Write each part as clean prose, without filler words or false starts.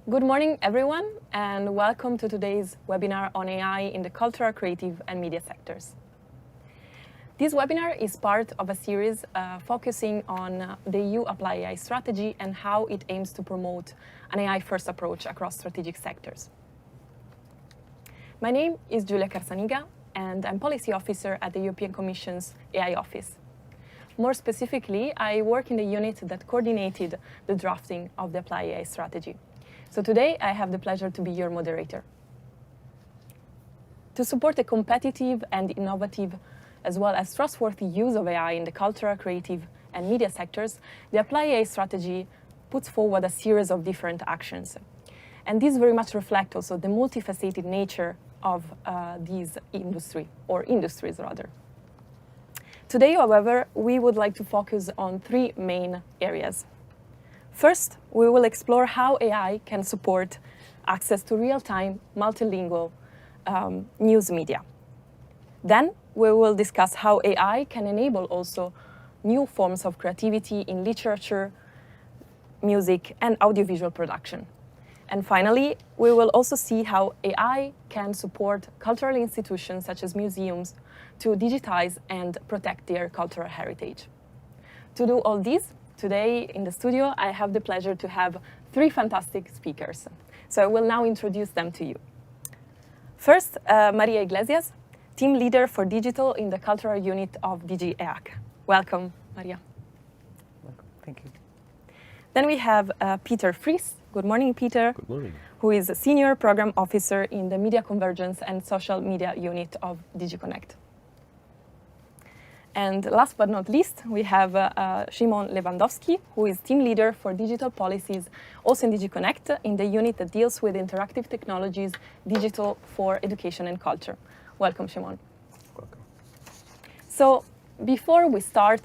Good morning, everyone, and welcome to today's webinar on AI in the cultural, creative, and media sectors. This webinar is part of a series focusing on the EU Apply AI strategy and how it aims to promote an AI-first approach across strategic sectors. My name is Giulia Carsaniga, and I'm Policy Officer at the European Commission's AI Office. More specifically, I work in the unit that coordinated the drafting of the Apply AI strategy. So today, I have the pleasure to be your moderator. To support a competitive and innovative, as well as trustworthy use of AI in the cultural, creative, and media sectors, the Apply AI strategy puts forward a series of different actions. And these very much reflect also the multifaceted nature of these industries rather. Today, however, we would like to focus on three main areas. First, we will explore how AI can support access to real-time, multilingual news media. Then, we will discuss how AI can enable also new forms of creativity in literature, music, and audiovisual production. And finally, we will also see how AI can support cultural institutions such as museums to digitize and protect their cultural heritage. To do all this, today in the studio, I have the pleasure to have three fantastic speakers. So I will now introduce them to you. First, Maria Iglesias, team leader for digital in the cultural unit of DG EAC. Welcome, Maria. Welcome. Thank you. Then we have Peter Fries. Good morning, Peter. Good morning. Who is a senior program officer in the media convergence and social media unit of DG Connect. And last but not least, we have Szymon Lewandowski, who is team leader for digital policies, also in DG Connect, in the unit that deals with interactive technologies, digital for education and culture. Welcome, Szymon. Welcome. So before we start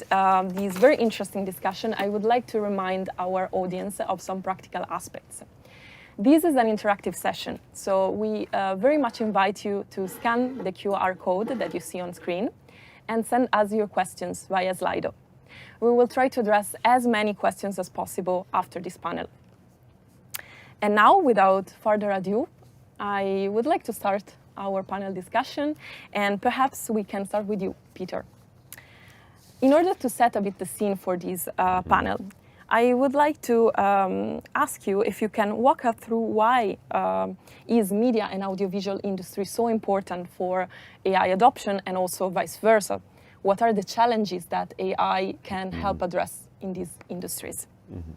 this very interesting discussion, I would like to remind our audience of some practical aspects. This is an interactive session, so we very much invite you to scan the QR code that you see on screen and send us your questions via Slido. We will try to address as many questions as possible after this panel. And now, without further ado, I would like to start our panel discussion, and perhaps we can start with you, Peter. In order to set a bit the scene for this panel, I would like to ask you if you can walk us through why is media and audiovisual industry so important for AI adoption and also vice versa? What are the challenges that AI can help address in these industries? Mm-hmm.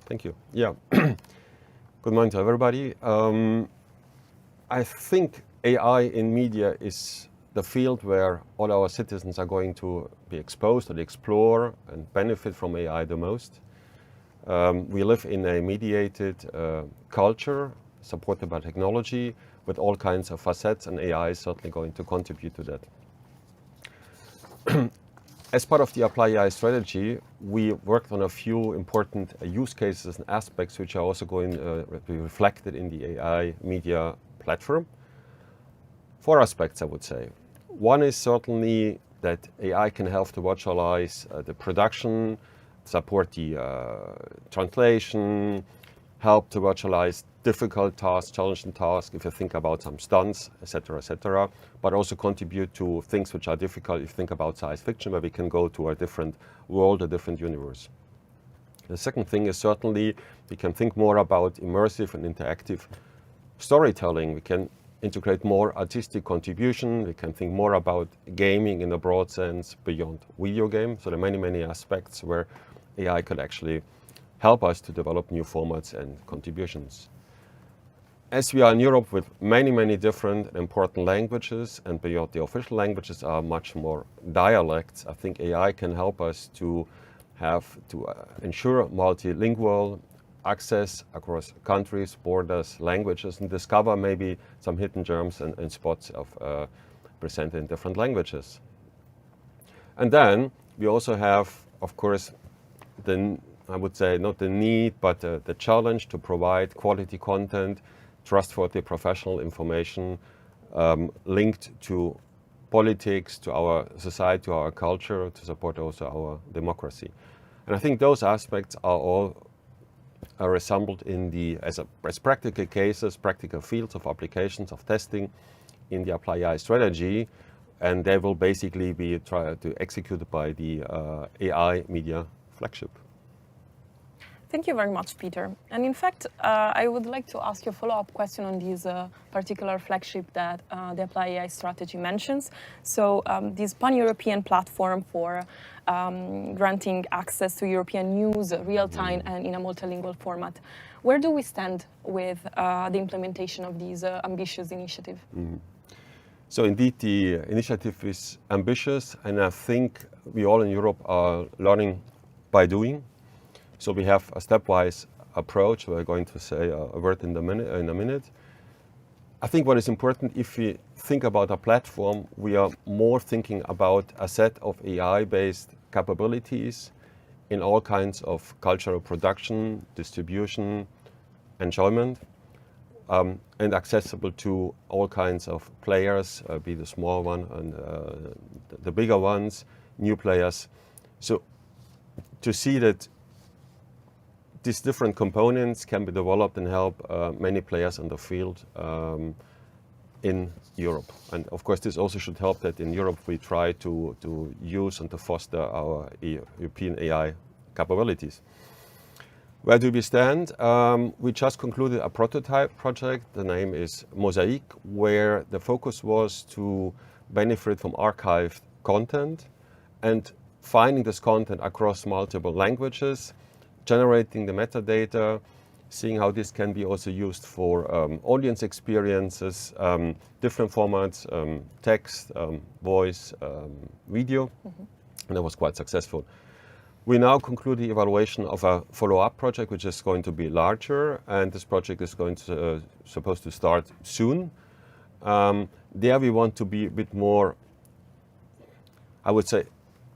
Thank you. Yeah. Good morning to everybody. I think AI in media is the field where all our citizens are going to be exposed and explore and benefit from AI the most. We live in a mediated culture supported by technology with all kinds of facets, and AI is certainly going to contribute to that. As part of the Apply AI strategy, we worked on a few important use cases and aspects which are also going to be reflected in the AI media platform. Four aspects, I would say. One is certainly that AI can help to virtualize the production, support the translation, help to virtualize difficult tasks, challenging tasks, if you think about some stunts, etc., but also contribute to things which are difficult if you think about science fiction, where we can go to a different world, a different universe. The second thing is certainly we can think more about immersive and interactive storytelling. We can integrate more artistic contribution. We can think more about gaming in a broad sense beyond video games. So there are many, many aspects where AI could actually help us to develop new formats and contributions. As we are in Europe with many, many different important languages, and beyond the official languages are much more dialects, I think AI can help us to ensure multilingual access across countries, borders, languages, and discover maybe some hidden gems and spots of presented in different languages. And then we also have, of course, I would say not the need, but the challenge to provide quality content, trustworthy professional information linked to politics, to our society, to our culture, to support also our democracy. And I think those aspects are all are assembled in as practical cases, practical fields of applications, of testing in the Apply AI strategy, and they will basically be tried to executed by the AI media flagship. Thank you very much, Peter. And in fact, I would like to ask you a follow-up question on this particular flagship that the Apply AI strategy mentions. So this pan-European platform for granting access to European news real-time and in a multilingual format. Where do we stand with the implementation of this ambitious initiative? So indeed, the initiative is ambitious, and I think we all in Europe are learning by doing. So we have a stepwise approach. We're going to say a word in a minute. I think what is important, if we think about a platform, we are more thinking about a set of AI-based capabilities in all kinds of cultural production, distribution, enjoyment, and accessible to all kinds of players, be the small one and the bigger ones, new players. So to see that these different components can be developed and help many players in the field in Europe. And of course, this also should help that in Europe we try to use and to foster our European AI capabilities. Where do we stand? We just concluded a prototype project. The name is Mosaic, where the focus was to benefit from archived content and finding this content across multiple languages, generating the metadata, seeing how this can be also used for audience experiences, different formats, text, voice, video, and that was quite successful. We now conclude the evaluation of a follow-up project, which is going to be larger, and this project is supposed to start soon. There we want to be a bit more, I would say,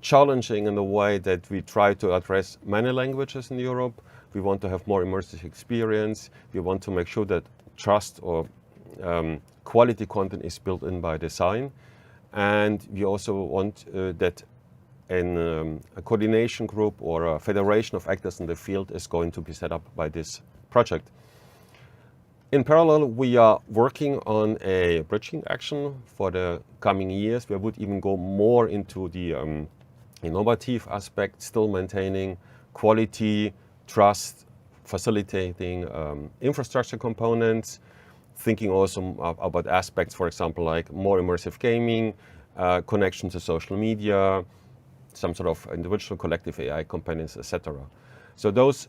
challenging in the way that we try to address many languages in Europe. We want to have more immersive experience. We want to make sure that trust or quality content is built in by design. And we also want that a coordination group or a federation of actors in the field is going to be set up by this project. In parallel, we are working on a bridging action for the coming years. We would even go more into the innovative aspect, still maintaining quality, trust, facilitating infrastructure components, thinking also about aspects, for example, like more immersive gaming, connection to social media, some sort of individual collective AI companies, etc. So those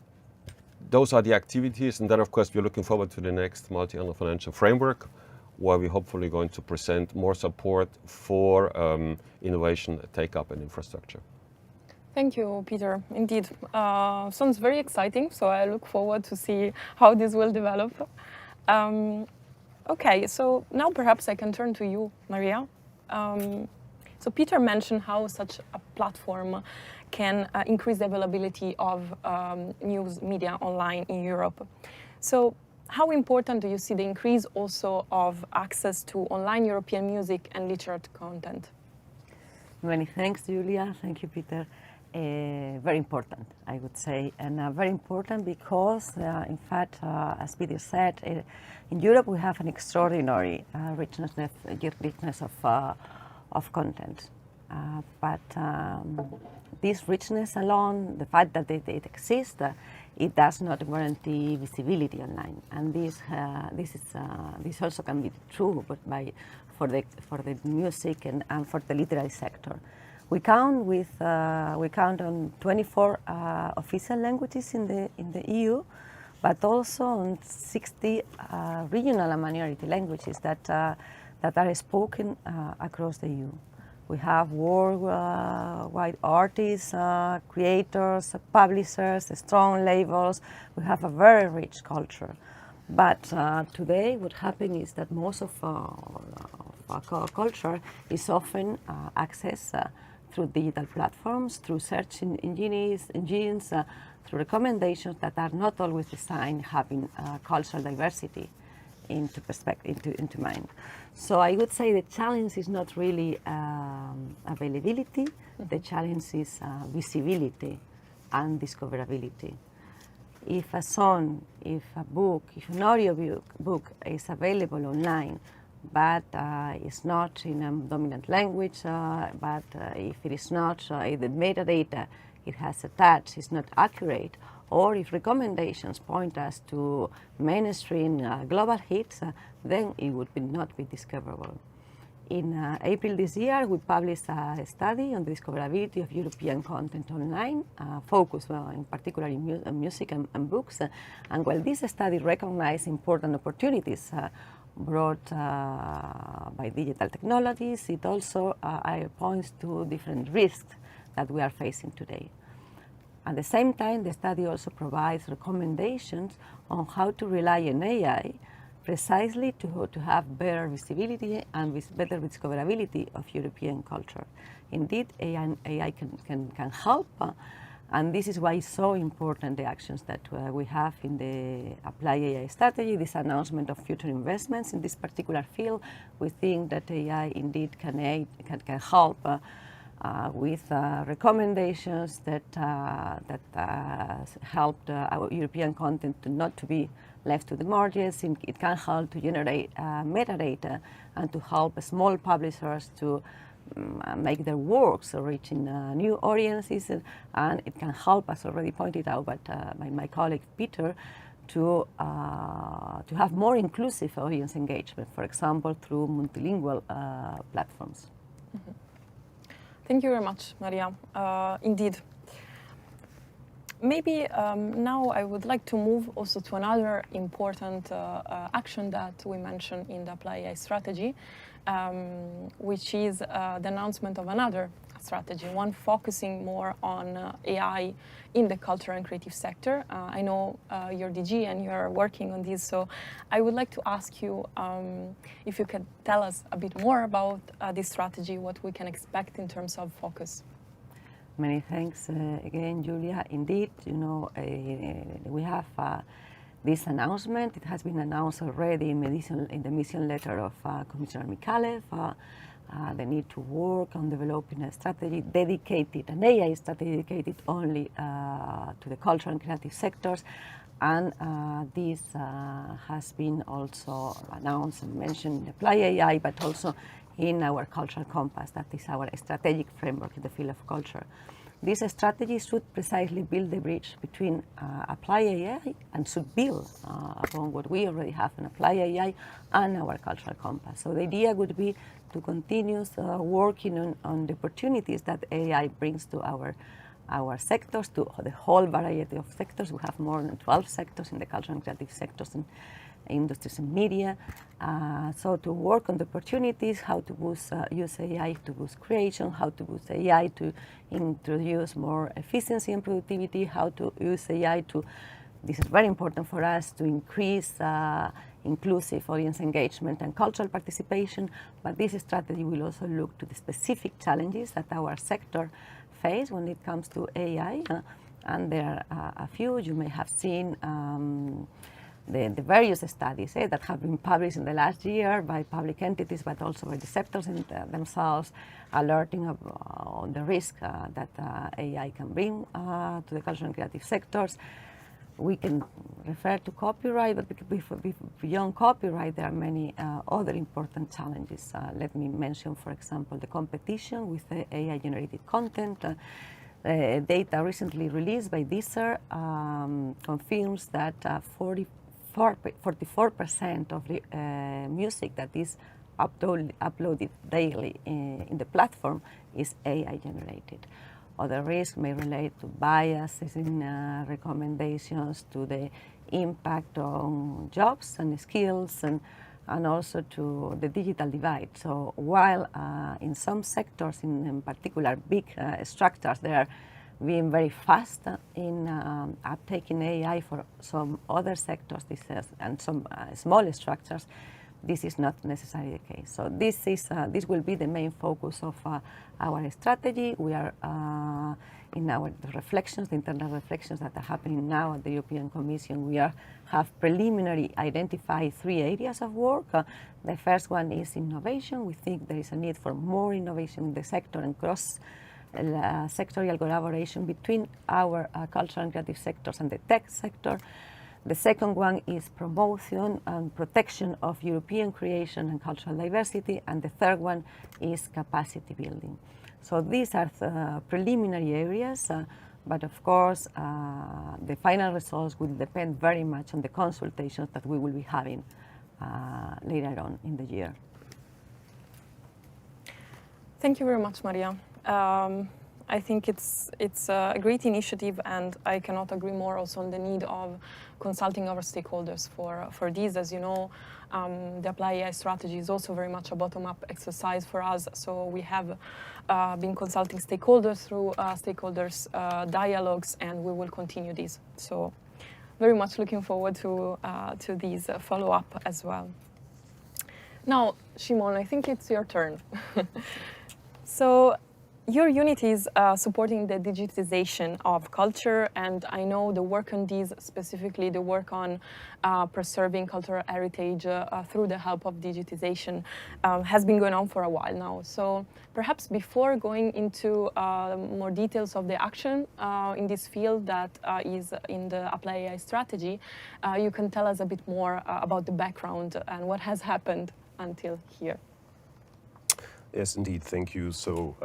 are the activities, and then of course we're looking forward to the next multi-annual financial framework, where we're hopefully going to present more support for innovation, take-up and infrastructure. Thank you, Peter. Indeed, sounds very exciting, so I look forward to see how this will develop. Okay, so now perhaps I can turn to you, Maria. So Peter mentioned how such a platform can increase the availability of news media online in Europe. So how important do you see the increase also of access to online European music and literature content? Many thanks, Julia. Thank you, Peter. Very important, I would say, and very important because, in fact, as Peter said, in Europe we have an extraordinary richness of content. But this richness alone, the fact that it exists, it does not guarantee visibility online, and this also can be true, but for the music and for the literary sector. We count on 24 official languages in the EU, but also on 60 regional and minority languages that are spoken across the EU. We have worldwide artists, creators, publishers, strong labels. We have a very rich culture. But today what happens is that most of our culture is often accessed through digital platforms, through search engines, through recommendations that are not always designed having cultural diversity into mind. So I would say the challenge is not really availability, the challenge is visibility and discoverability. if a song, if a book, if an audio book is available online, but it's not in a dominant language, but if it is not, if the metadata it has attached is not accurate, or if recommendations point us to mainstream global hits, then it would not be discoverable. In April this year, we published a study on the discoverability of European content online, focused in particular in music and books. And while this study recognized important opportunities brought by digital technologies, it also points to different risks that we are facing today. At the same time, the study also provides recommendations on how to rely on AI precisely to have better visibility and with better discoverability of European culture. Indeed, AI can help, and this is why it's so important, the actions that we have in the Apply AI strategy, this announcement of future investments in this particular field. We think that AI indeed can help with recommendations that help our European content not to be left to the margins. It can help to generate metadata and to help small publishers to make their works reaching new audiences, and it can help, as already pointed out by my colleague Peter, to have more inclusive audience engagement, for example, through multilingual platforms. Mm-hmm. Thank you very much, Maria. Indeed. Maybe now I would like to move also to another important action that we mentioned in the Apply AI strategy, which is the announcement of another strategy, one focusing more on AI in the cultural and creative sector. I know you're DG and you're working on this, so I would like to ask you if you could tell us a bit more about this strategy, what we can expect in terms of focus. Many thanks again, Julia. Indeed, we have this announcement. It has been announced already in the mission letter of Commissioner Mikalev. The need to work on developing a strategy dedicated, an AI strategy dedicated only to the cultural and creative sectors. And this has been also announced and mentioned in Apply AI, but also in our cultural compass, that is our strategic framework in the field of culture. This strategy should precisely build the bridge between Apply AI and should build upon what we already have in Apply AI and our cultural compass. So the idea would be to continue working on the opportunities that AI brings to our sectors, to the whole variety of sectors. We have more than 12 sectors in the cultural and creative sectors, and industries and media. So to work on the opportunities, how to use AI to boost creation, how to use AI to introduce more efficiency and productivity, how to use AI to, this is very important for us, to increase inclusive audience engagement and cultural participation. But this strategy will also look to the specific challenges that our sector face when it comes to AI. And there are a few. You may have seen the various studies that have been published in the last year by public entities, but also by the sectors themselves, alerting on the risk that AI can bring to the cultural and creative sectors. We can refer to copyright, but beyond copyright, there are many other important challenges. Let me mention, for example, the competition with the AI-generated content. Data recently released by DISR confirms that 44% of the music that is uploaded daily in the platform is AI generated. Other risks may relate to biases in recommendations, to the impact on jobs and skills, and also to the digital divide. So while in some sectors, in particular big structures, they are being very fast in uptaking AI, for some other sectors and some small structures, this is not necessarily the case. So this will be the main focus of our strategy. We are in our reflections, the internal reflections that are happening now at the European Commission. We have preliminary identified 3 areas of work. The first one is innovation. We think there is a need for more innovation in the sector and sectorial collaboration between our cultural and creative sectors and the tech sector. The second one is promotion and protection of European creation and cultural diversity, and the third one is capacity building. So these are the preliminary areas, but of course the final results will depend very much on the consultations that we will be having later on in the year. Thank you very much, Maria. I think it's a great initiative, and I cannot agree more also on the need of consulting our stakeholders for these. As you know, the Apply AI strategy is also very much a bottom-up exercise for us. So we have been consulting stakeholders through stakeholders dialogues, and we will continue this. So very much looking forward to these follow-up as well. Now, Shimon, I think it's your turn. So your unit is supporting the digitization of culture, and I know the work on these, specifically the work on preserving cultural heritage through the help of digitization, has been going on for a while now. So perhaps before going into more details of the action in this field that is in the Apply AI strategy, you can tell us a bit more about the background and what has happened until here. Yes, indeed. Thank you. So,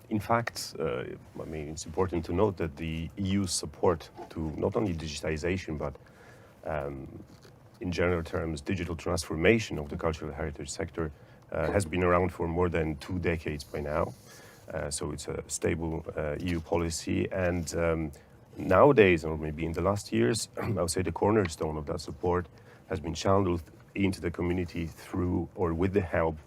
in fact, I mean, it's important to note that the EU's support to not only digitization, but in general terms, digital transformation of the cultural heritage sector has been around for more than 2 decades by now. So it's a stable EU policy. And nowadays, or maybe in the last years, I would say the cornerstone of that support has been channeled into the community through or with the help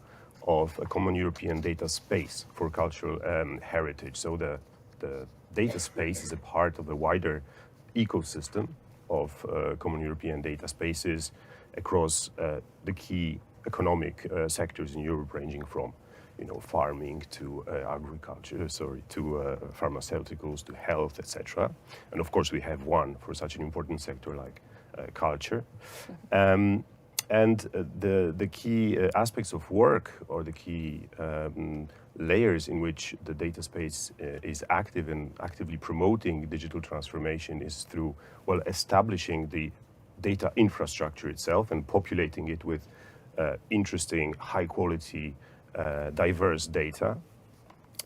of a common European data space for cultural heritage. So the data space is a part of the wider ecosystem of common European data spaces across the key economic sectors in Europe, ranging from farming to agriculture, to pharmaceuticals, to health, etc. And of course, we have one for such an important sector like culture. And the key aspects of work, or the key layers in which the data space is active and actively promoting digital transformation, is through, well, establishing the data infrastructure itself and populating it with interesting, high quality, diverse data.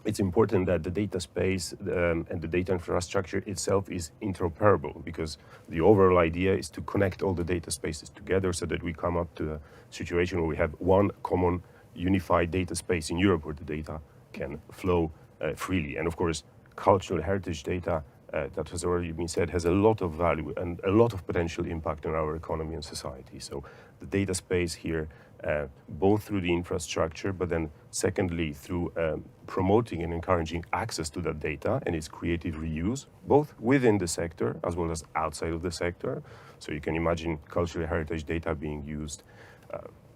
It's important that the data space and the data infrastructure itself is interoperable, because the overall idea is to connect all the data spaces together so that we come up to a situation where we have one common unified data space in Europe where the data can flow freely. And of course, cultural heritage data, that has already been said, has a lot of value and a lot of potential impact on our economy and society. So the data space here, both through the infrastructure, but then secondly through promoting and encouraging access to that data and its creative reuse, both within the sector as well as outside of the sector. So you can imagine cultural heritage data being used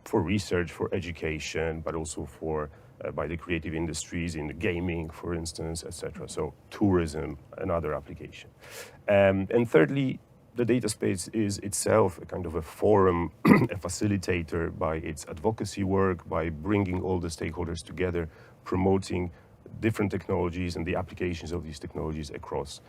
for research, for education, but also for by the creative industries in the gaming, for instance, etc. So tourism, another application. And thirdly, the data space is itself a kind of a forum, a facilitator by its advocacy work, by bringing all the stakeholders together, promoting different technologies and the applications of these technologies across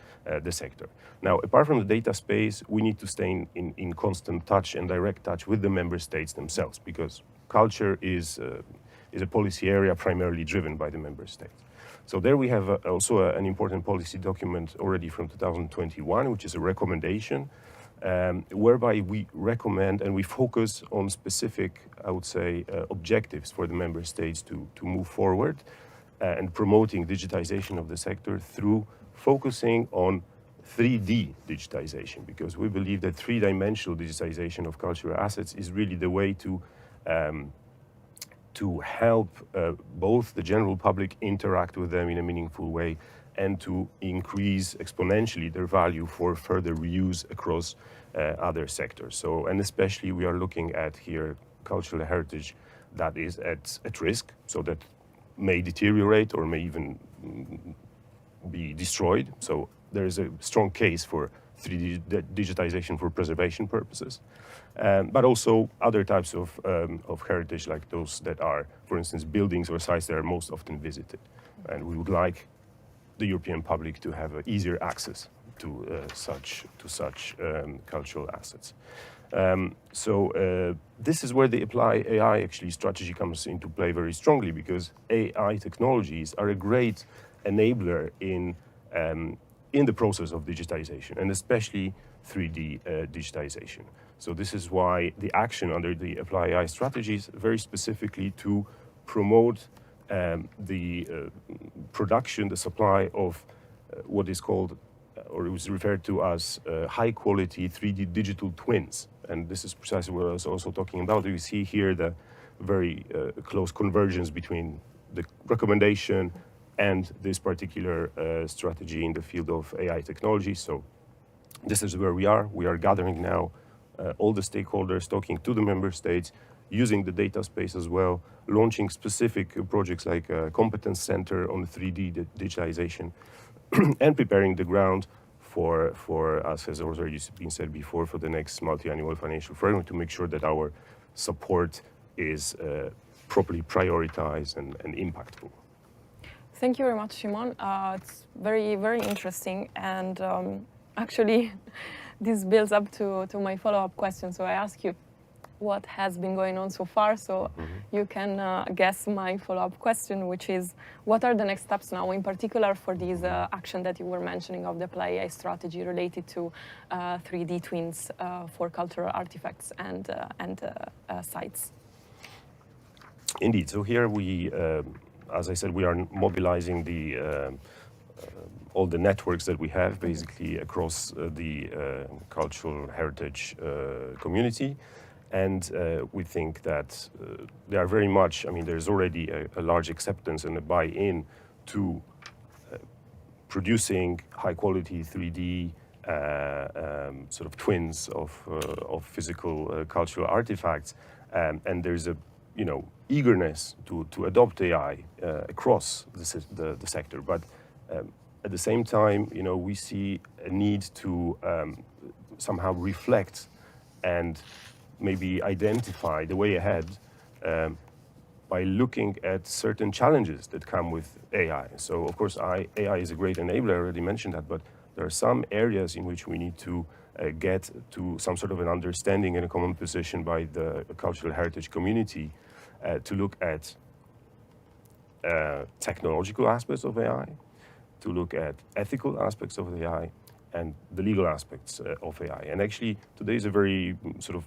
the sector. Now, apart from the data space, we need to stay in constant touch and direct touch with the member states themselves, because culture is a policy area primarily driven by the member states. So there we have also an important policy document already from 2021, which is a recommendation, whereby we recommend and we focus on specific, I would say, objectives for the member states to move forward and promoting digitization of the sector through focusing on 3D digitization, because we believe that three-dimensional digitization of cultural assets is really the way to help both the general public interact with them in a meaningful way and to increase exponentially their value for further reuse across other sectors. So, and especially we are looking at here cultural heritage that is at risk, so that may deteriorate or may even be destroyed. So there is a strong case for 3D digitization for preservation purposes. But also other types of heritage, like those that are, for instance, buildings or sites that are most often visited. And we would like the European public to have easier access to such cultural assets. This is where the Apply AI actually strategy comes into play very strongly, because AI technologies are a great enabler in the process of digitization, and especially 3D digitization. So this is why the action under the Apply AI strategy is very specifically to promote the production, the supply of what is called, or it was referred to as high quality 3D digital twins. And this is precisely what I was also talking about. You see here the very close convergence between the recommendation and this particular strategy in the field of AI technology. So this is where we are. We are gathering now all the stakeholders, talking to the member states, using the data space as well, launching specific projects like a competence center on 3D digitalization, and preparing the ground for, as has already been said before, for the next multi-annual financial framework, to make sure that our support is properly prioritized and impactful. Thank you very much, Shimon. It's very, very interesting. And actually, this builds up to my follow-up question. So I ask you, what has been going on so far? So you can guess my follow-up question, which is, what are the next steps now, in particular for these action that you were mentioning of the Apply AI strategy related to 3D twins for cultural artifacts and sites? Indeed. So here we, as I said, we are mobilizing the all the networks that we have basically across the cultural heritage community. And we think that they are very much, I mean, there's already a large acceptance and a buy-in to producing high-quality 3D sort of twins of physical cultural artifacts. And there's a, eagerness to adopt AI across the sector. But at the same time, we see a need to somehow reflect and maybe identify the way ahead by looking at certain challenges that come with AI. So, of course, AI is a great enabler, I already mentioned that, but there are some areas in which we need to get to some sort of an understanding and a common position by the cultural heritage community to look at technological aspects of AI, to look at ethical aspects of AI, and the legal aspects of AI. And actually, today is a very sort of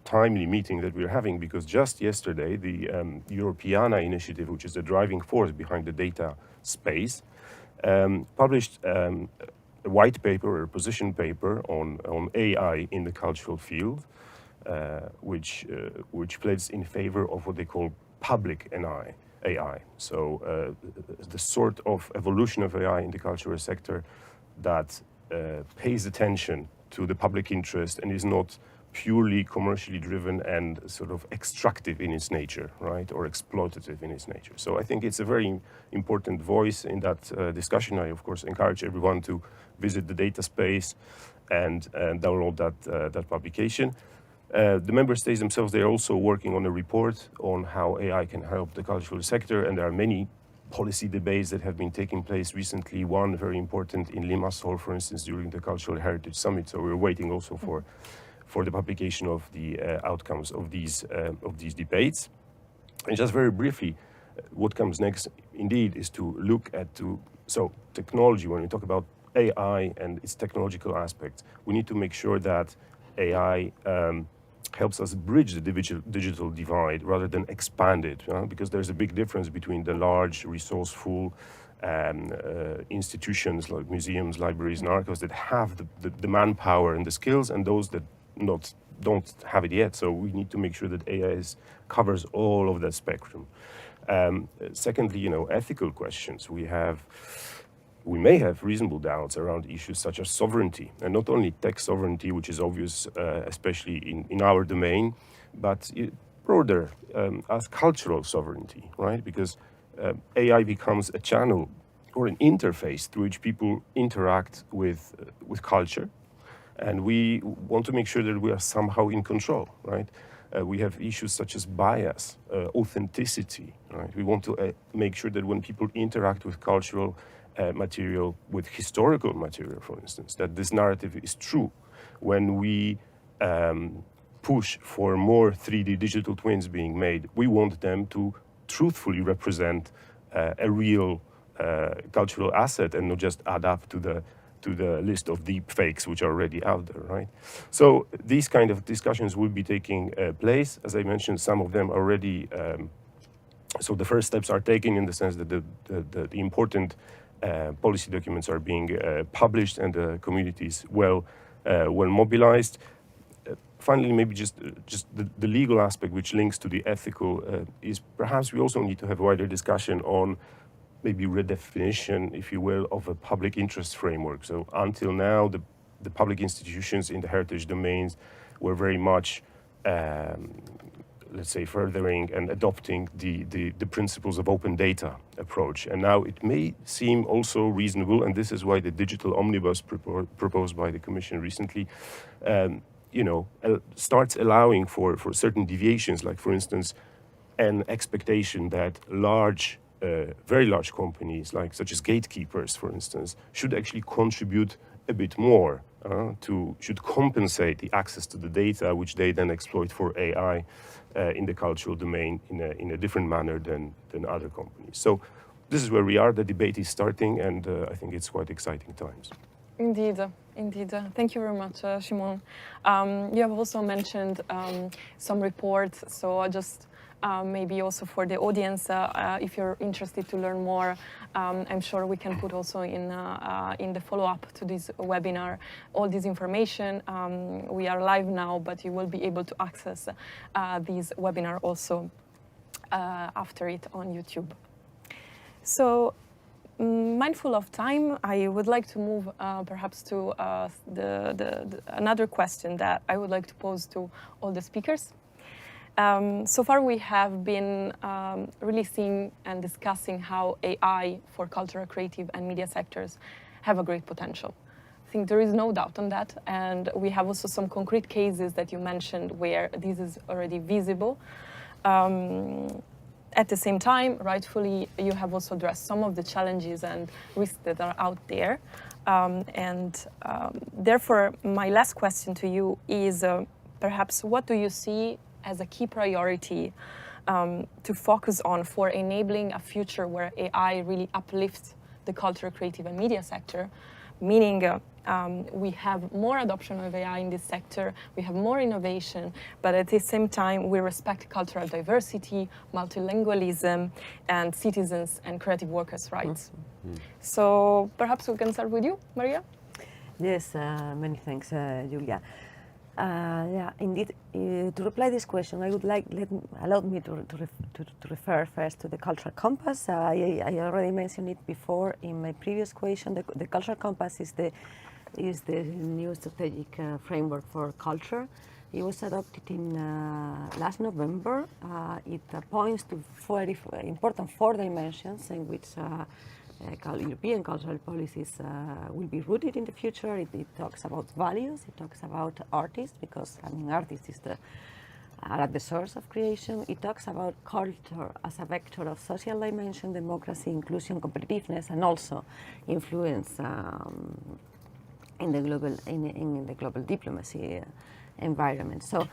timely meeting that we're having, because just yesterday, the Europeana initiative, which is the driving force behind the data space, published a white paper or a position paper on AI in the cultural field, which plays in favor of what they call public AI. So the sort of evolution of AI in the cultural sector that pays attention to the public interest and is not purely commercially driven and sort of extractive in its nature, right, or exploitative in its nature. So I think it's a very important voice in that discussion. I, of course, encourage everyone to visit the data space and download that publication. The member states themselves, they're also working on a report on how AI can help the cultural sector, and there are many policy debates that have been taking place recently. One very important in Limassol, for instance, during the Cultural Heritage Summit. So we're waiting also for the publication of the outcomes of these debates. And just very briefly, what comes next indeed is to look at so technology. When we talk about AI and its technological aspects, we need to make sure that AI helps us bridge the digital divide rather than expand it, because there's a big difference between the large, resourceful institutions like museums, libraries, and archives that have the manpower and the skills, and those that don't have it yet. So we need to make sure that AI covers all of that spectrum. Secondly, ethical questions. We may have reasonable doubts around issues such as sovereignty, and not only tech sovereignty, which is obvious, especially in our domain, but broader as cultural sovereignty, right? Because AI becomes a channel or an interface through which people interact with culture, and we want to make sure that we are somehow in control, right? We have issues such as bias, authenticity, right? We want to make sure that when people interact with cultural material with historical material, for instance, that this narrative is true. When we push for more 3D digital twins being made, we want them to truthfully represent a real cultural asset and not just add up to the list of deep fakes which are already out there, right? So these kind of discussions will be taking place. As I mentioned, some of them already. So the first steps are taken in the sense that the important policy documents are being published and the community is well mobilized. Finally, maybe just the legal aspect which links to the ethical is perhaps we also need to have a wider discussion on maybe redefinition, if you will, of a public interest framework. So until now, the public institutions in the heritage domains were very much, let's say, furthering and adopting the principles of open data approach. And now it may seem also reasonable, and this is why the digital omnibus proposed by the Commission recently, starts allowing for certain deviations, like, for instance, an expectation that very large companies, such as gatekeepers, for instance, should actually contribute a bit more should compensate the access to the data, which they then exploit for AI in the cultural domain in a different manner than other companies. So this is where we are. The debate is starting, and I think it's quite exciting times. Indeed. Thank you very much, Shimon. You have also mentioned some reports, so I just maybe also for the audience, if you're interested to learn more, I'm sure we can put also in the follow-up to this webinar all this information. We are live now, but you will be able to access this webinar also after it on YouTube. So, mindful of time, I would like to move perhaps to another question that I would like to pose to all the speakers. So far we have been really seeing and discussing how AI for cultural, creative and media sectors have a great potential. I think there is no doubt on that, and we have also some concrete cases that you mentioned where this is already visible. At the same time, rightfully, you have also addressed some of the challenges and risks that are out there. Therefore, my last question to you is perhaps what do you see as a key priority to focus on for enabling a future where AI really uplifts the cultural, creative and media sector, meaning we have more adoption of AI in this sector, we have more innovation, but at the same time we respect cultural diversity, multilingualism, and citizens and creative workers' rights. Mm-hmm. So perhaps we can start with you, Maria? Yes, many thanks, Julia. Yeah, indeed. To reply this question, I would allow me to refer first to the cultural compass. I already mentioned it before in my previous question. The cultural compass is the new strategic framework for culture. It was adopted in last November. It points to four important dimensions in which European cultural policies will be rooted in the future. It talks about values, it talks about artists, because artists are at the source of creation. It talks about culture as a vector of social dimension, democracy, inclusion, competitiveness, and also influence in the global diplomacy environment. So,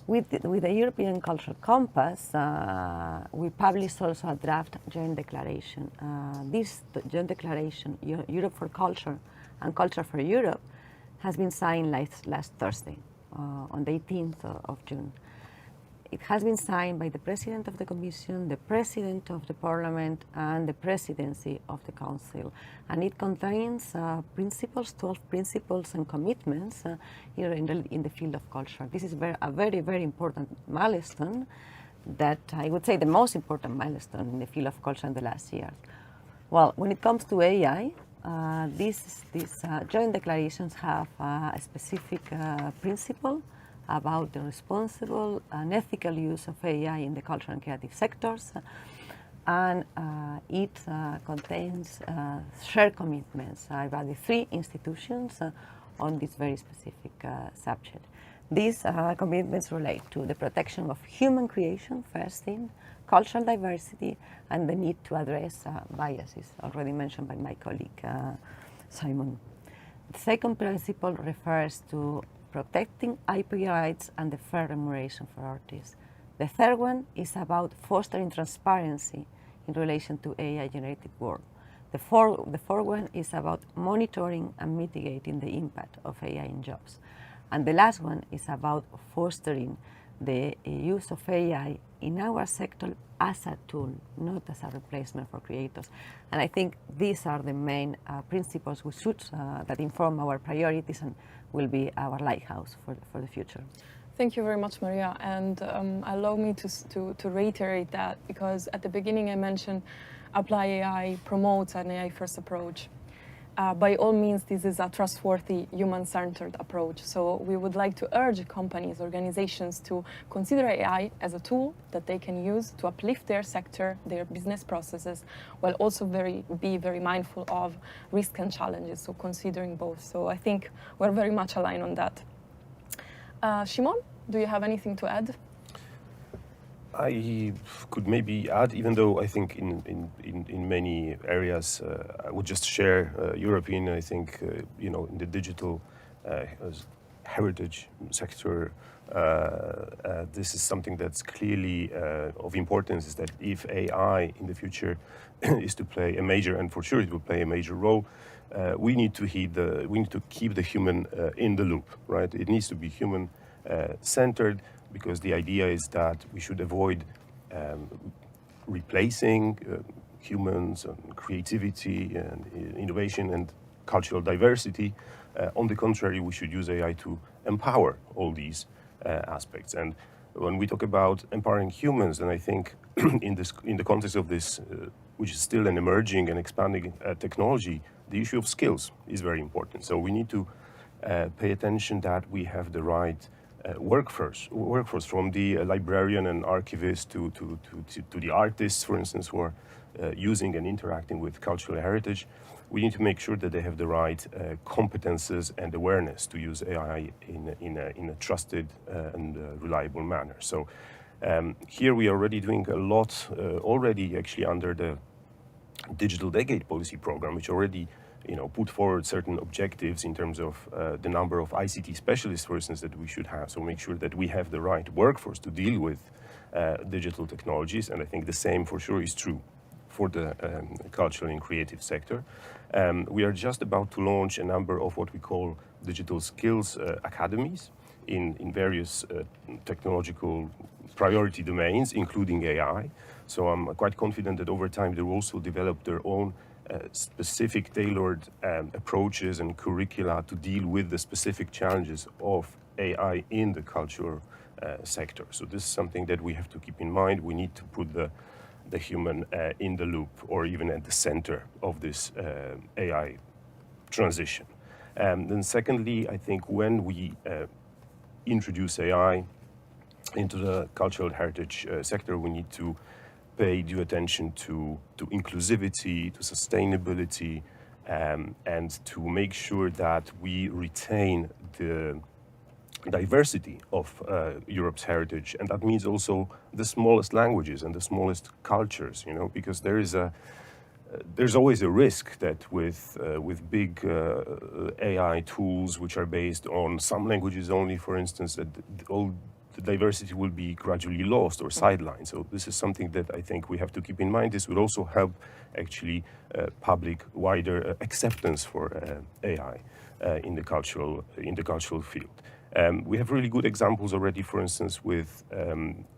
with the European Cultural Compass, we published also a draft joint declaration. This joint declaration, Europe for Culture and Culture for Europe, has been signed last Thursday, on the 18th of June. It has been signed by the President of the Commission, the President of the Parliament, and the Presidency of the Council. And it contains 12 principles and commitments here in the field of culture. This is a very, very important milestone, that I would say the most important milestone in the field of culture in the last year. Well, when it comes to AI, these joint declarations have a specific principle about the responsible and ethical use of AI in the cultural and creative sectors, and it contains shared commitments by the three institutions on this very specific subject. These commitments relate to the protection of human creation, first thing, cultural diversity and the need to address biases, already mentioned by my colleague Simon. The second principle refers to protecting IP rights and the fair remuneration for artists. The third one is about fostering transparency in relation to AI-generated work. The fourth one is about monitoring and mitigating the impact of AI in jobs. And the last one is about fostering the use of AI in our sector as a tool, not as a replacement for creators. And I think these are the main principles that inform our priorities and will be our lighthouse for the future. Thank you very much, Maria. And allow me to reiterate that, because at the beginning I mentioned Apply AI promotes an AI-first approach. By all means, this is a trustworthy, human-centered approach. So we would like to urge companies, organizations to consider AI as a tool that they can use to uplift their sector, their business processes, while also be very mindful of risk and challenges, so considering both. So I think we're very much aligned on that. Shimon, do you have anything to add? I could maybe add, even though I think in many areas, I would just share European, I think, in the digital heritage sector, this is something that's clearly of importance, is that if AI in the future is to play a major, and for sure it will play a major role, we need to keep the human in the loop, right? It needs to be human centered, because the idea is that we should avoid replacing humans and creativity and innovation and cultural diversity. On the contrary, we should use AI to empower all these aspects. And when we talk about empowering humans, then I think in the context of this, which is still an emerging and expanding technology, the issue of skills is very important. So we need to pay attention that we have the right workforce, from the librarian and archivist to the artists, for instance, who are using and interacting with cultural heritage. We need to make sure that they have the right competences and awareness to use AI in a trusted and reliable manner. So here we are already doing a lot actually under the Digital Decade Policy Program, which already put forward certain objectives in terms of the number of ICT specialists, for instance, that we should have. So make sure that we have the right workforce to deal with digital technologies. And I think the same for sure is true for the cultural and creative sector. We are just about to launch a number of what we call digital skills academies in various technological priority domains, including AI. So I'm quite confident that over time they will also develop their own specific tailored approaches and curricula to deal with the specific challenges of AI in the cultural sector. So this is something that we have to keep in mind. We need to put the human in the loop, or even at the center of this AI transition. Then secondly, I think when we introduce AI into the cultural heritage sector, we need to pay due attention to inclusivity, to sustainability, and to make sure that we retain the diversity of Europe's heritage. And that means also the smallest languages and the smallest cultures, because there's always a risk that with big AI tools which are based on some languages only, for instance, that all the diversity will be gradually lost or sidelined. So this is something that I think we have to keep in mind. This will also help actually public wider acceptance for AI in the cultural field. We have really good examples already, for instance, with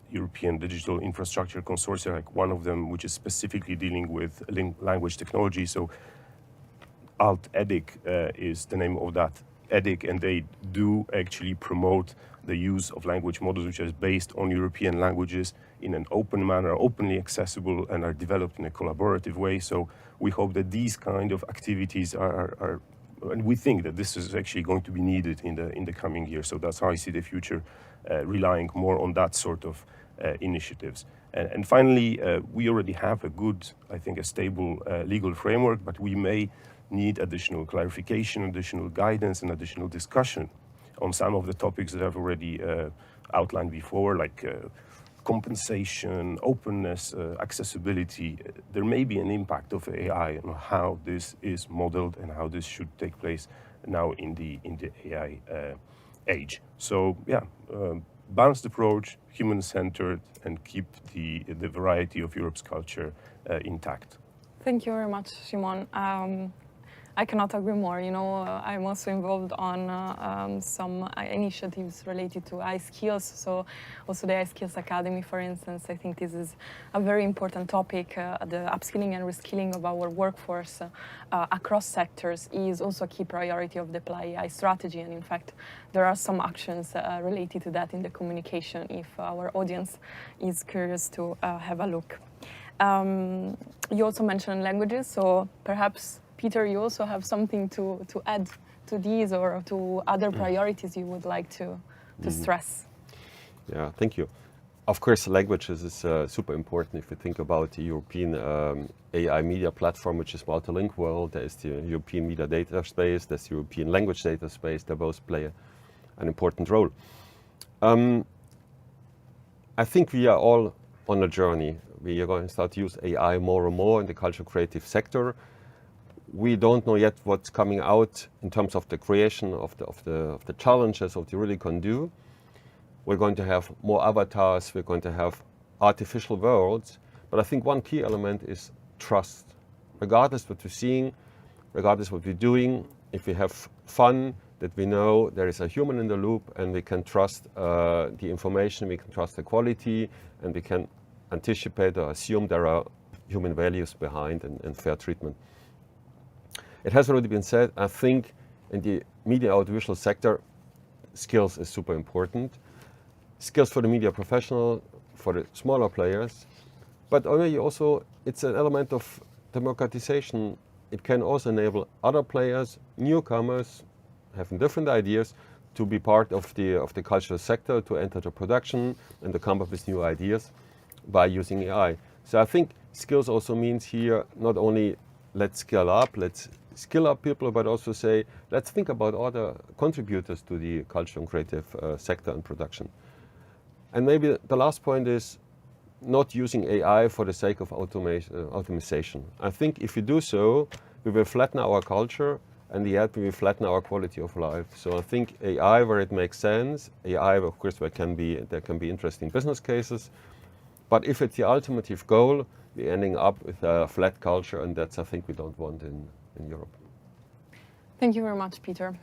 European Digital Infrastructure Consortia, like one of them, which is specifically dealing with language technology. So ALT-EDIC is the name of that EDIC, and they do actually promote the use of language models which are based on European languages in an open manner, openly accessible, and are developed in a collaborative way. So we hope that these kind of activities are and we think that this is actually going to be needed in the coming years. So that's how I see the future, relying more on that sort of initiatives. And finally, we already have a good, I think, a stable legal framework, but we may need additional clarification, additional guidance, and additional discussion on some of the topics that I've already outlined before, like compensation, openness, accessibility, there may be an impact of AI on how this is modeled and how this should take place now in the AI age. So yeah, balanced approach, human-centered, and keep the variety of Europe's culture intact. Thank you very much, Shimon. I cannot agree more. You know, I'm also involved on some initiatives related to iSkills. So also the iSkills Academy, for instance, I think this is a very important topic. The upskilling and reskilling of our workforce across sectors is also a key priority of the Apply AI strategy. And in fact, there are some actions related to that in the communication if our audience is curious to have a look. You also mentioned languages, so perhaps Peter, you also have something to add to these or to other priorities you would like to stress. Yeah, thank you. Of course, languages is super important if you think about the European AI media platform, which is multilingual. There is the European media data space, there's the European language data space. They both play an important role. I think we are all on a journey. We are going to start to use AI more and more in the cultural creative sector. We don't know yet what's coming out in terms of the creation of the challenges of what you really can do. We're going to have more avatars, we're going to have artificial worlds, but I think one key element is trust. Regardless what we're seeing, regardless what we're doing, if we have fun, that we know there is a human in the loop and we can trust the information, we can trust the quality, and we can anticipate or assume there are human values behind and fair treatment. It has already been said, I think in the media audiovisual sector, skills is super important. Skills for the media professional, for the smaller players, but also it's an element of democratization. It can also enable other players, newcomers, having different ideas, to be part of the cultural sector, to enter the production and to come up with new ideas by using AI. So I think skills also means here not only let's skill up people, but also say, let's think about other contributors to the cultural and creative sector and production. And maybe the last point is not using AI for the sake of automation. I think if we do so, we will flatten our culture and yet we will flatten our quality of life. So I think AI where it makes sense, AI of course there can be interesting business cases, but if it's the ultimate goal, we're ending up with a flat culture, and that's I think we don't want in Europe. Thank you very much, Peter.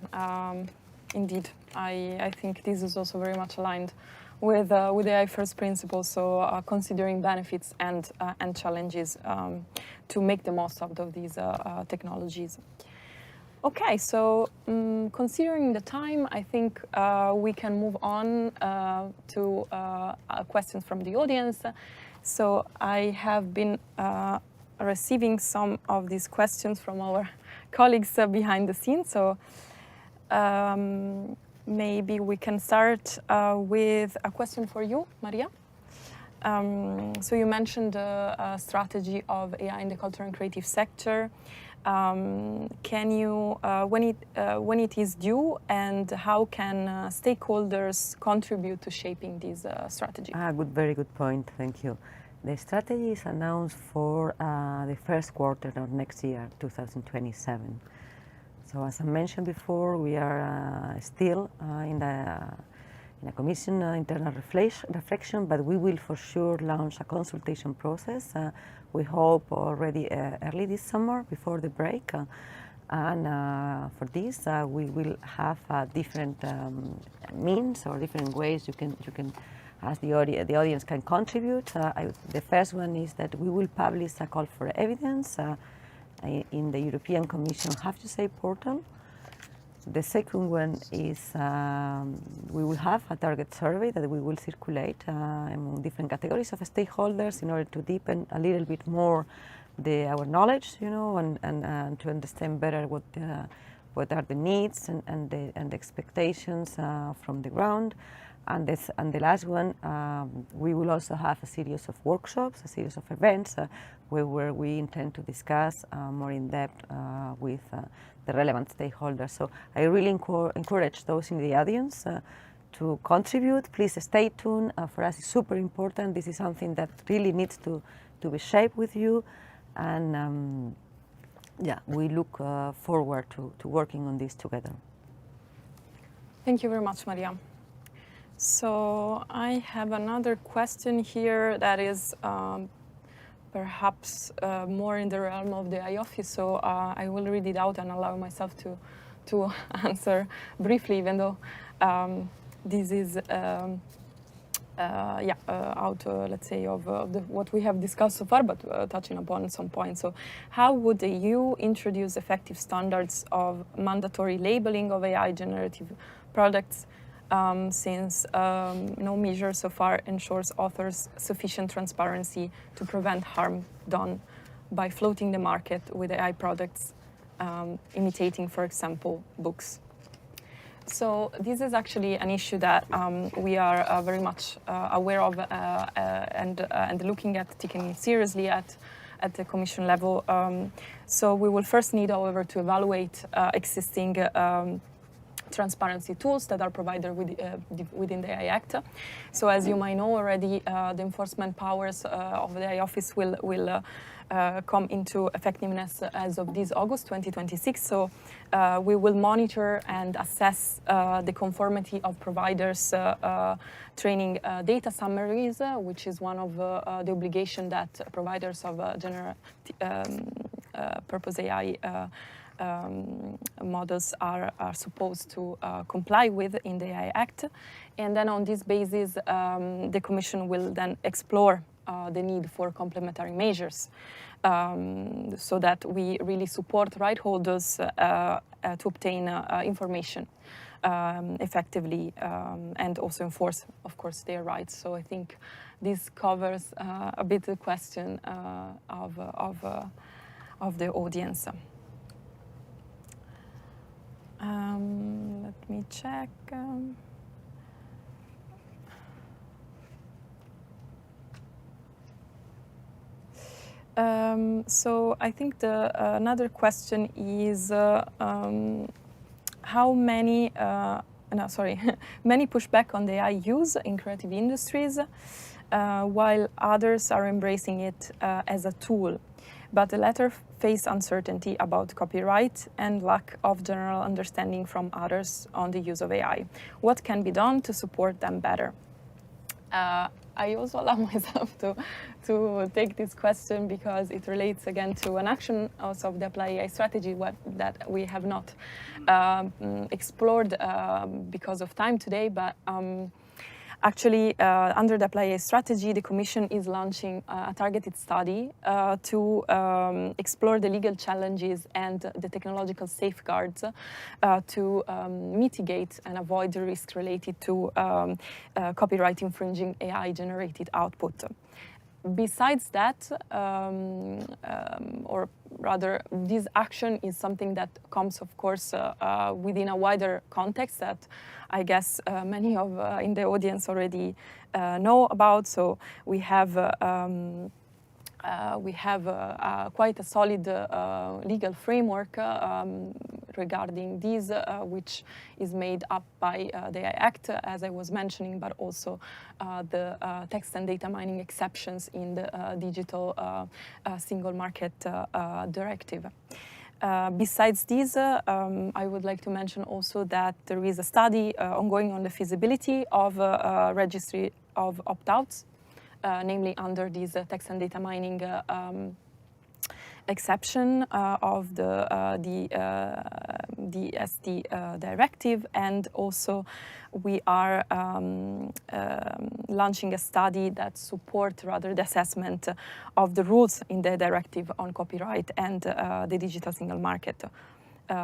Indeed, I think this is also very much aligned with AI first principles, so considering benefits and challenges to make the most out of these technologies. Okay, so considering the time, I think we can move on to questions from the audience. So I have been receiving some of these questions from our colleagues behind the scenes. So maybe we can start with a question for you, Maria. So you mentioned the strategy of AI in the cultural and creative sector. Can you, when it is due, and how can stakeholders contribute to shaping this strategy? Very good point. Thank you. The strategy is announced for the first quarter of next year, 2027. So as I mentioned before, we are still in a commission internal reflection, but we will for sure launch a consultation process. We hope already early this summer, before the break. And for this, we will have different means or different ways you can as the audience can contribute. The first one is that we will publish a call for evidence in the European Commission Have to Say portal. The second one is we will have a target survey that we will circulate among different categories of stakeholders in order to deepen a little bit more our knowledge, and to understand better what are the needs and the expectations from the ground. And the last one, we will also have a series of workshops, a series of events where we intend to discuss more in depth with the relevant stakeholders. So I really encourage those in the audience to contribute. Please stay tuned. For us, it's super important. This is something that really needs to be shaped with you. And yeah, we look forward to working on this together. Thank you very much, Maria. So I have another question here that is perhaps more in the realm of the AI office. So I will read it out and allow myself to answer briefly, even though this is let's say, of what we have discussed so far, but touching upon some points. So how would the EU introduce effective standards of mandatory labeling of AI generative products, since no measure so far ensures authors sufficient transparency to prevent harm done by floating the market with AI products, imitating, for example, books? So this is actually an issue that we are very much aware of and looking at, taking it seriously at the Commission level. So we will first need, however, to evaluate existing transparency tools that are provided within the AI Act. So as you might know already, the enforcement powers of the AI Office will come into effectiveness as of this August 2026. So we will monitor and assess the conformity of providers training data summaries, which is one of the obligation that providers of general purpose AI models are supposed to comply with in the AI Act. And then on this basis, the Commission will then explore the need for complementary measures so that we really support right holders to obtain information effectively and also enforce, of course, their rights. So I think this covers a bit the question of the audience. Let me check. So I think another question is how many, many push back on the AI use in creative industries, while others are embracing it as a tool. But the latter face uncertainty about copyright and lack of general understanding from others on the use of AI. What can be done to support them better? I also allow myself to take this question because it relates again to an action also of the Apply AI strategy that we have not explored because of time today, but actually, under the Apply AI strategy, the Commission is launching a targeted study to explore the legal challenges and the technological safeguards to mitigate and avoid the risks related to copyright infringing AI-generated output. Besides that, or rather, this action is something that comes, of course, within a wider context that I guess many of in the audience already know about. So we have quite a solid legal framework regarding these, which is made up by the AI Act, as I was mentioning, but also the text and data mining exceptions in the digital single market directive. Besides these, I would like to mention also that there is a study ongoing on the feasibility of a registry of opt-outs, namely under this text and data mining exception of the DST directive, and also we are launching a study that supports rather the assessment of the rules in the directive on copyright and the digital single market,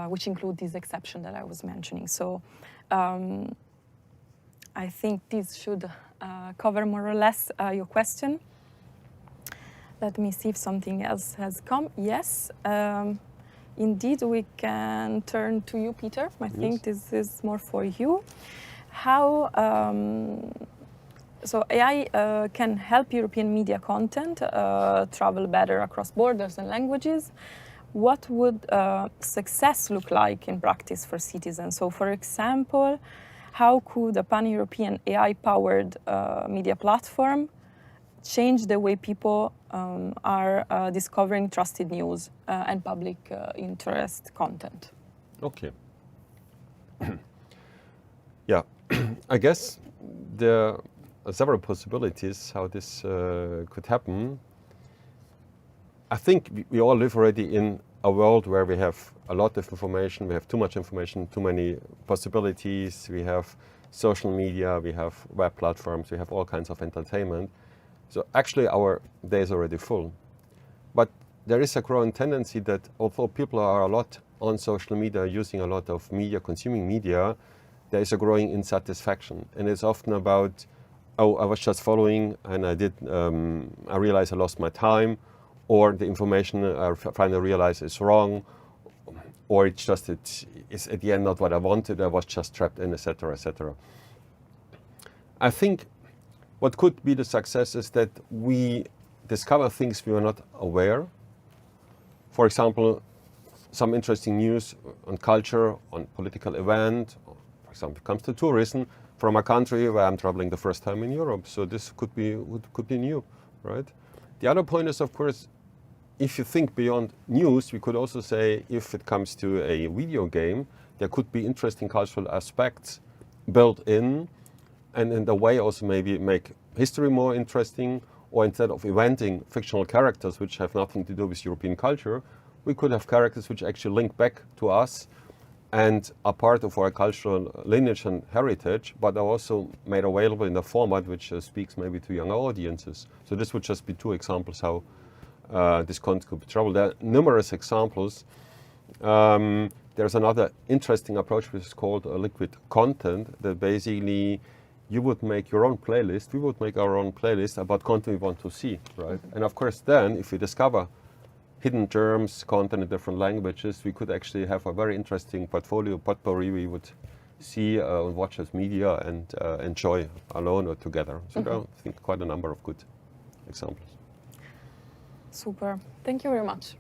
which include this exception that I was mentioning. So I think this should cover more or less your question. Let me see if something else has come. Yes, indeed, we can turn to you, Peter. I think this is more for you. How, so AI can help European media content travel better across borders and languages. What would success look like in practice for citizens? So, for example, how could a pan-European AI-powered media platform change the way people are discovering trusted news and public interest content? Okay. Yeah, I guess there are several possibilities how this could happen. I think we all live already in a world where we have a lot of information, we have too much information, too many possibilities, we have social media, we have web platforms, we have all kinds of entertainment. So actually our day is already full. But there is a growing tendency that although people are a lot on social media, using a lot of media, consuming media, there is a growing insatisfaction. And it's often about, oh, I was just following and I realized I lost my time, or the information I finally realize is wrong, or it's at the end not what I wanted, I was just trapped in, etc., etc. I think what could be the success is that we discover things we were not aware. For example, some interesting news on culture, on political event, or for example, it comes to tourism from a country where I'm traveling the first time in Europe. So this could be new, right? The other point is, of course, if you think beyond news, we could also say if it comes to a video game, there could be interesting cultural aspects built in, and in a way also maybe make history more interesting, or instead of inventing fictional characters which have nothing to do with European culture, we could have characters which actually link back to us and are part of our cultural lineage and heritage, but are also made available in a format which speaks maybe to younger audiences. So this would just be two examples how this content could be traveled. There are numerous examples. There's another interesting approach which is called liquid content, that basically you would make your own playlist, we would make our own playlist about content we want to see, right? And of course then, if we discover hidden terms, content in different languages, we could actually have a very interesting portfolio, potpourri we would see and watch as media and enjoy alone or together. So there are, I think, quite a number of good examples. Super. Thank you very much.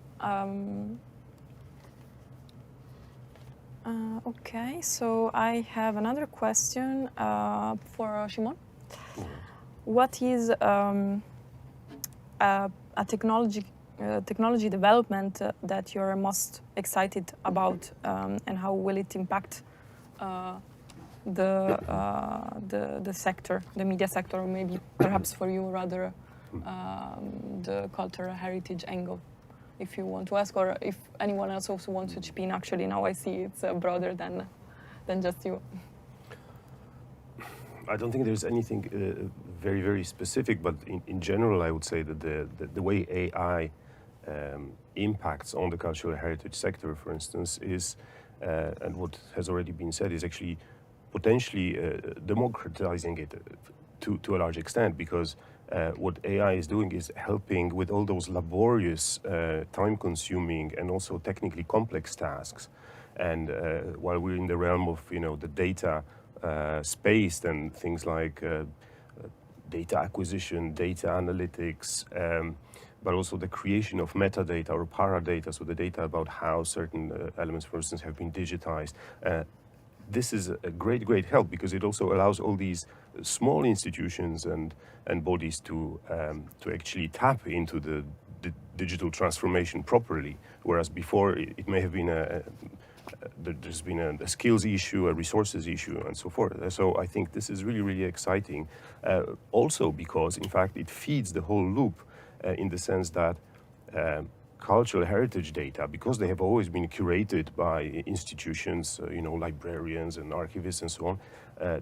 Okay, so I have another question for Shimon. What is a technology development that you're most excited about, and how will it impact the sector, the media sector, or maybe perhaps for you rather the cultural heritage angle, if you want to ask, or if anyone else also wants to chip in. Actually, now I see it's broader than just you. I don't think there's anything very, very specific, but in general, I would say that the way AI impacts on the cultural heritage sector, for instance, is, and what has already been said, is actually potentially democratizing it to a large extent, because what AI is doing is helping with all those laborious, time-consuming, and also technically complex tasks. And while we're in the realm of the data space, then things like data acquisition, data analytics, but also the creation of metadata or paradata, so the data about how certain elements, for instance, have been digitized. This is a great help, because it also allows all these small institutions and bodies to actually tap into the digital transformation properly, whereas before it may have been there's been a skills issue, a resources issue, and so forth. So I think this is really exciting, also because in fact it feeds the whole loop in the sense that cultural heritage data, because they have always been curated by institutions, librarians and archivists and so on,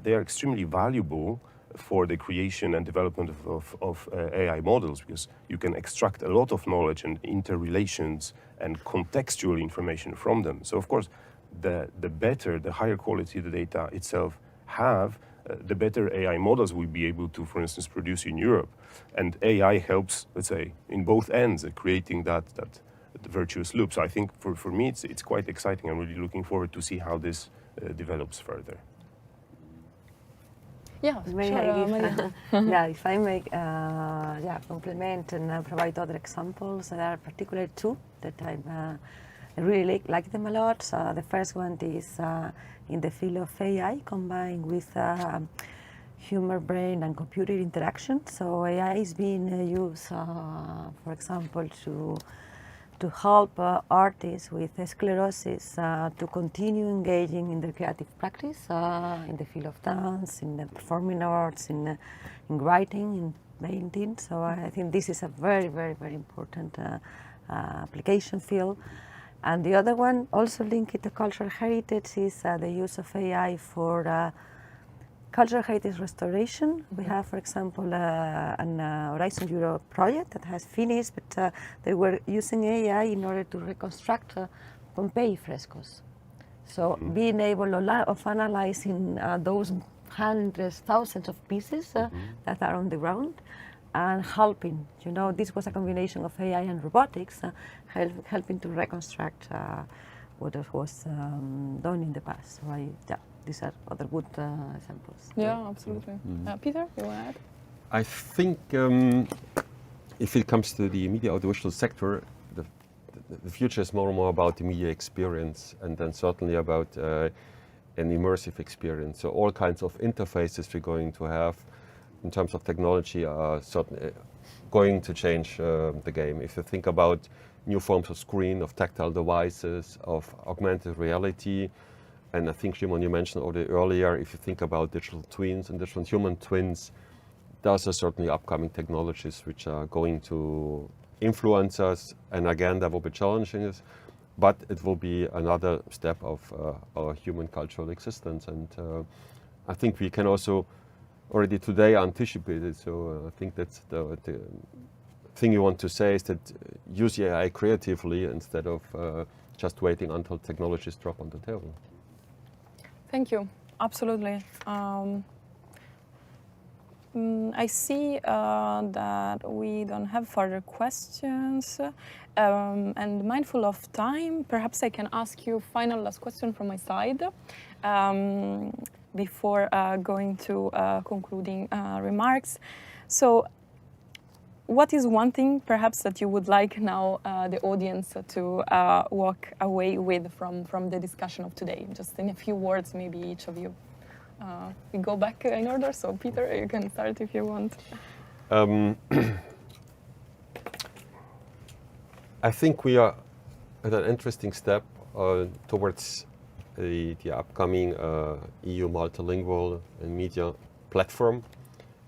they are extremely valuable for the creation and development of AI models, because you can extract a lot of knowledge and interrelations and contextual information from them. So of course, the better, the higher quality the data itself have, the better AI models will be able to, for instance, produce in Europe. And AI helps, let's say, in both ends, creating that virtuous loop. So I think for me, it's quite exciting. I'm really looking forward to see how this develops further. Yeah, sure, yeah, if I may complement and provide other examples, there are particularly two that I'm I really like them a lot. The first one is in the field of AI combined with human brain and computer interaction. So AI is being used, for example, to help artists with sclerosis to continue engaging in their creative practice in the field of dance, in the performing arts, in writing, in painting. So I think this is a very, very, very important application field. And the other one, also linked to cultural heritage, is the use of AI for cultural heritage restoration. We have, for example, an Horizon Europe project that has finished, but they were using AI in order to reconstruct Pompeii frescoes. So being able of analyzing those hundreds, thousands of pieces that are on the ground and helping, you know, this was a combination of AI and robotics, helping to reconstruct what was done in the past. So these are other good examples. Yeah, absolutely. Peter, you want to add? I think if it comes to the media audiovisual sector, the future is more and more about the media experience, and then certainly about an immersive experience. So all kinds of interfaces we're going to have in terms of technology are certainly going to change the game. If you think about new forms of screen, of tactile devices, of augmented reality, and I think, Shimon, you mentioned already earlier, if you think about digital twins and digital human twins, those are certainly upcoming technologies which are going to influence us. And again, that will be challenging us, but it will be another step of our human cultural existence. And I think we can also already today anticipate it. So I think that's the thing you want to say is that use AI creatively instead of just waiting until technologies drop on the table. Thank you. Absolutely. I see that we don't have further questions. And mindful of time, perhaps I can ask you final last question from my side before going to concluding remarks. So what is one thing perhaps that you would like now the audience to walk away with from the discussion of today? Just in a few words, maybe each of you. We go back in order, so Peter, you can start if you want. I think we are at an interesting step towards the upcoming EU multilingual and media platform.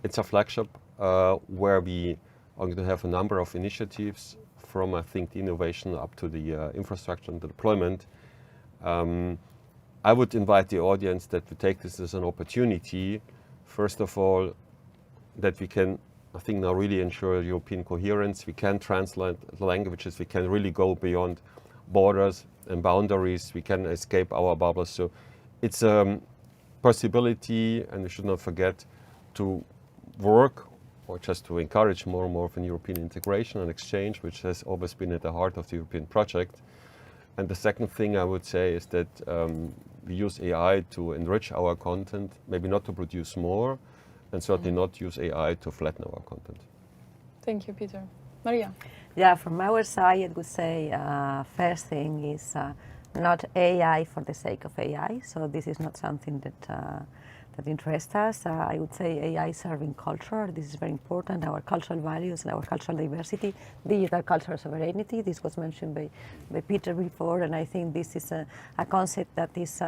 It's a flagship where we are going to have a number of initiatives from, I think, the innovation up to the infrastructure and the deployment. I would invite the audience that we take this as an opportunity, first of all, that we can, I think, now really ensure European coherence. We can translate the languages. We can really go beyond borders and boundaries. We can escape our bubbles. So it's a possibility, and we should not forget to work or just to encourage more and more of an European integration and exchange, which has always been at the heart of the European project. And the second thing I would say is that we use AI to enrich our content, maybe not to produce more, and certainly not use AI to flatten our content. Thank you, Peter. Maria? Yeah, from our side, I would say first thing is not AI for the sake of AI. So this is not something that interests us. I would say AI serving culture. This is very important. Our cultural values and our cultural diversity, digital cultural sovereignty. This was mentioned by Peter before, and I think this is a concept that is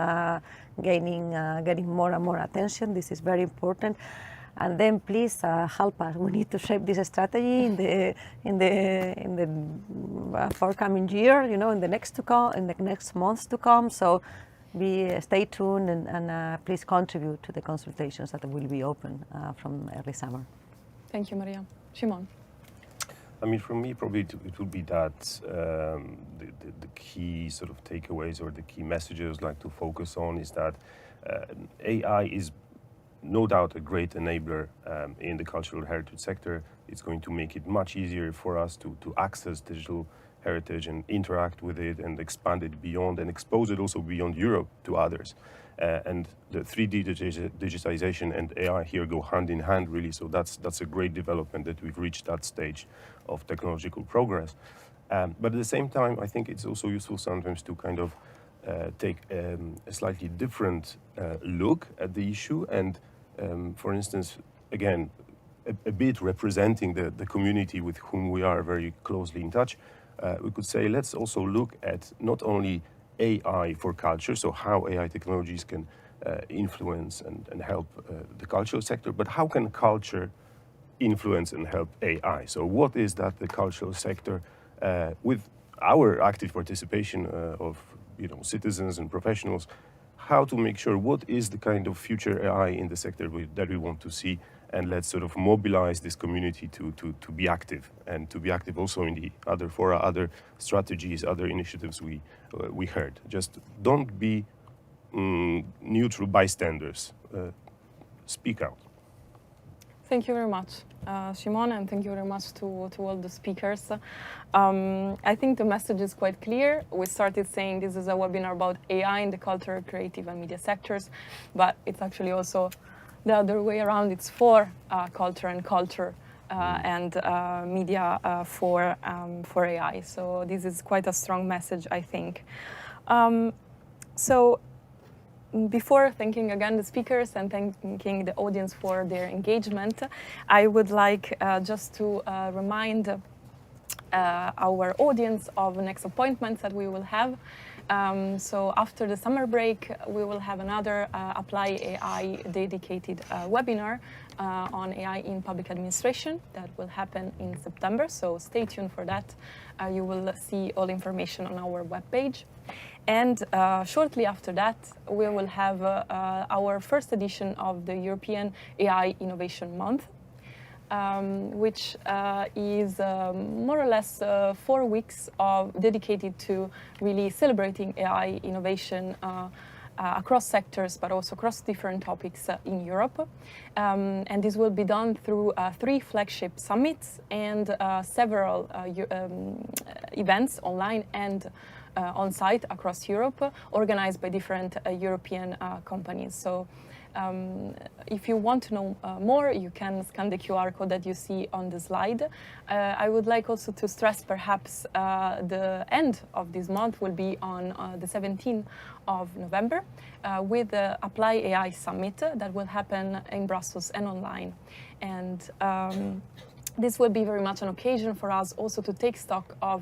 getting more and more attention. This is very important. And then please help us. We need to shape this strategy in the forthcoming year. You know, in the next months to come. So stay tuned and please contribute to the consultations that will be open from early summer. Thank you, Maria. Shimon? I mean, for me, probably it would be that the key sort of takeaways or the key messages I'd like to focus on is that AI is no doubt a great enabler in the cultural heritage sector. It's going to make it much easier for us to access digital heritage and interact with it and expand it beyond and expose it also beyond Europe to others. And the 3D digitization and AI here go hand in hand, really. So that's a great development that we've reached that stage of technological progress. But at the same time, I think it's also useful sometimes to kind of take a slightly different look at the issue and, for instance, again, a bit representing the community with whom we are very closely in touch, we could say let's also look at not only AI for culture, so how AI technologies can influence and help the cultural sector, but how can culture influence and help AI? So what is that the cultural sector, with our active participation of citizens and professionals, how to make sure what is the kind of future AI in the sector that we want to see, and let's sort of mobilize this community to be active, and to be active also in the other fora, other strategies, other initiatives we heard. Just don't be neutral bystanders. Speak out. Thank you very much, Shimon, and thank you very much to all the speakers. I think the message is quite clear. We started saying this is a webinar about AI in the cultural, creative, and media sectors, but it's actually also the other way around. It's for culture and media for AI. So this is quite a strong message, I think. So before thanking again the speakers and thanking the audience for their engagement, I would like just to remind our audience of the next appointments that we will have. So after the summer break, we will have another Apply AI dedicated webinar on AI in public administration that will happen in September. So stay tuned for that. You will see all information on our webpage. And shortly after that, we will have our first edition of the European AI Innovation Month, which is more or less 4 weeks dedicated to really celebrating AI innovation across sectors, but also across different topics in Europe. And this will be done through 3 flagship summits and several events online and on-site across Europe, organized by different European companies. So if you want to know more, you can scan the QR code that you see on the slide. I would like also to stress perhaps the end of this month will be on the 17th of November with the Apply AI Summit that will happen in Brussels and online. And this will be very much an occasion for us also to take stock of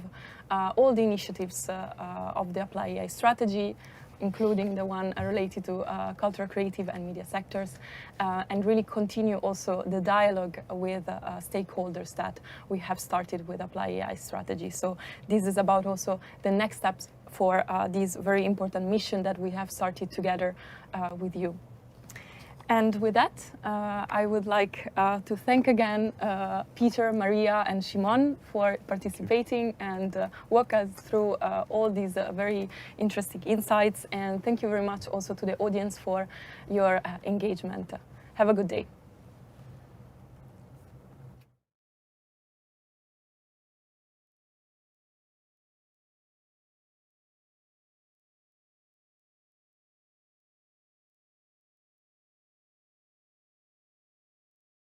all the initiatives of the Apply AI strategy, including the one related to cultural, creative, and media sectors, and really continue also the dialogue with stakeholders that we have started with Apply AI strategy. So this is about also the next steps for this very important mission that we have started together with you. And with that, I would like to thank again Peter, Maria, and Shimon for participating and walk us through all these very interesting insights. And thank you very much also to the audience for your engagement. Have a good day.